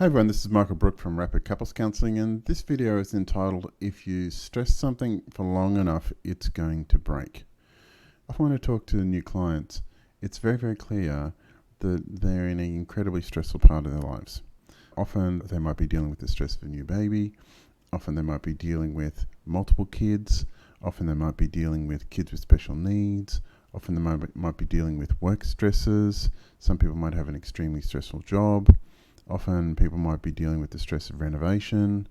Hi everyone, this is Michael Brook from Rapid Couples Counselling, and this video is entitled, If You Stress Something for Long Enough, It's Going to Break. Often when I talk to new clients, it's very clear that they're in an incredibly stressful part of their lives. Often they might be dealing with the stress of a new baby, often they might be dealing with multiple kids, often they might be dealing with kids with special needs, often they might be dealing with work stresses, some people might have an extremely stressful job. Often people might be dealing with the stress of renovation.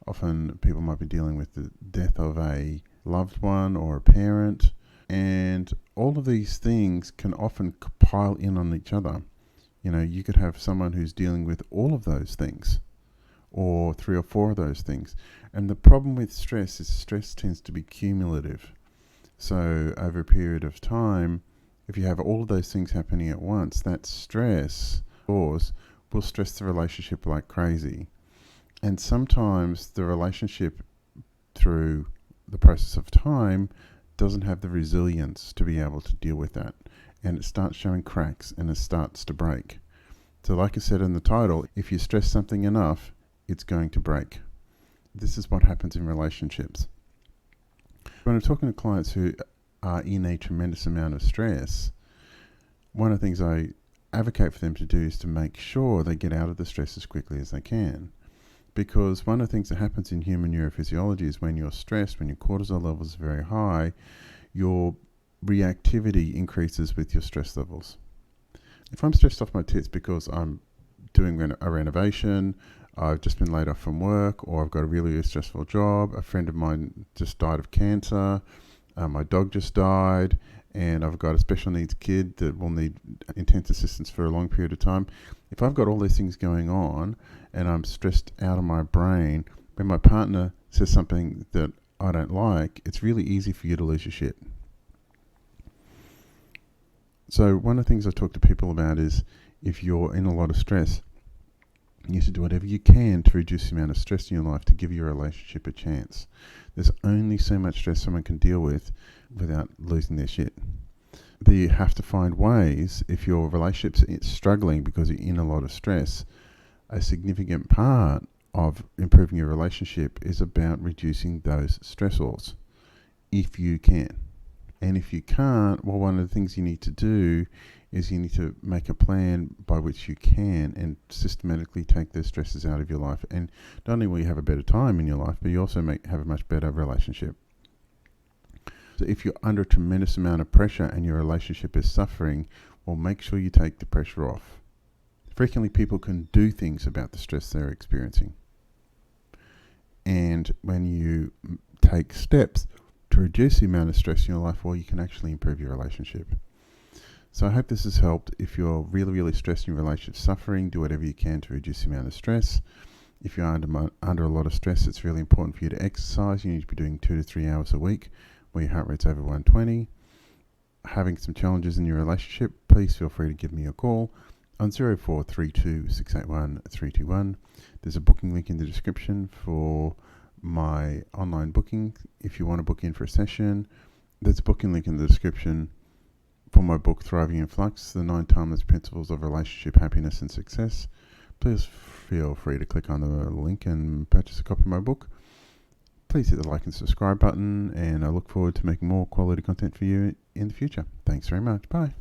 Often people might be dealing with the death of a loved one or a parent. And all of these things can often pile in on each other. You know, you could have someone who's dealing with all of those things or 3 or 4 of those things. And the problem with stress is stress tends to be cumulative. So over a period of time, if you have all of those things happening at once, that stress will stress the relationship like crazy. And sometimes the relationship, through the process of time, doesn't have the resilience to be able to deal with that. And it starts showing cracks and it starts to break. So like I said in the title, if you stress something enough, it's going to break. This is what happens in relationships. When I'm talking to clients who are in a tremendous amount of stress, one of the things I advocate for them to do is to make sure they get out of the stress as quickly as they can. Because one of the things that happens in human neurophysiology is when you're stressed, when your cortisol levels are very high, your reactivity increases with your stress levels. If I'm stressed off my tits because I'm doing a renovation, I've just been laid off from work, or I've got a really stressful job, a friend of mine just died of cancer, my dog just died, and I've got a special needs kid that will need intense assistance for a long period of time. If I've got all these things going on and I'm stressed out of my brain, when my partner says something that I don't like, it's really easy for you to lose your shit. So one of the things I talk to people about is, if you're in a lot of stress, you should do whatever you can to reduce the amount of stress in your life to give your relationship a chance. There's only so much stress someone can deal with without losing their shit. But you have to find ways, if your relationship's struggling because you're in a lot of stress, a significant part of improving your relationship is about reducing those stressors, if you can. And if you can't, well, one of the things you need to do is you need to make a plan by which you can and systematically take those stresses out of your life. And not only will you have a better time in your life, but you also have a much better relationship. So if you're under a tremendous amount of pressure and your relationship is suffering, well, make sure you take the pressure off. Frequently, people can do things about the stress they're experiencing. And when you take steps to reduce the amount of stress in your life, well, you can actually improve your relationship. So I hope this has helped. If you're really stressed in your relationship, suffering, do whatever you can to reduce the amount of stress. If you're under a lot of stress, it's really important for you to exercise. You need to be doing 2 to 3 hours a week where your heart rate's over 120. Having some challenges in your relationship, please feel free to give me a call on 0432 681 321. There's a booking link in the description for my online booking. If you want to book in for a session, there's a booking link in the description for my book, Thriving in Flux, the 9 Timeless Principles of Relationship Happiness and Success. Please feel free to click on the link and purchase a copy of my book. Please hit the like and subscribe button, and I look forward to making more quality content for you in the future. Thanks very much. Bye.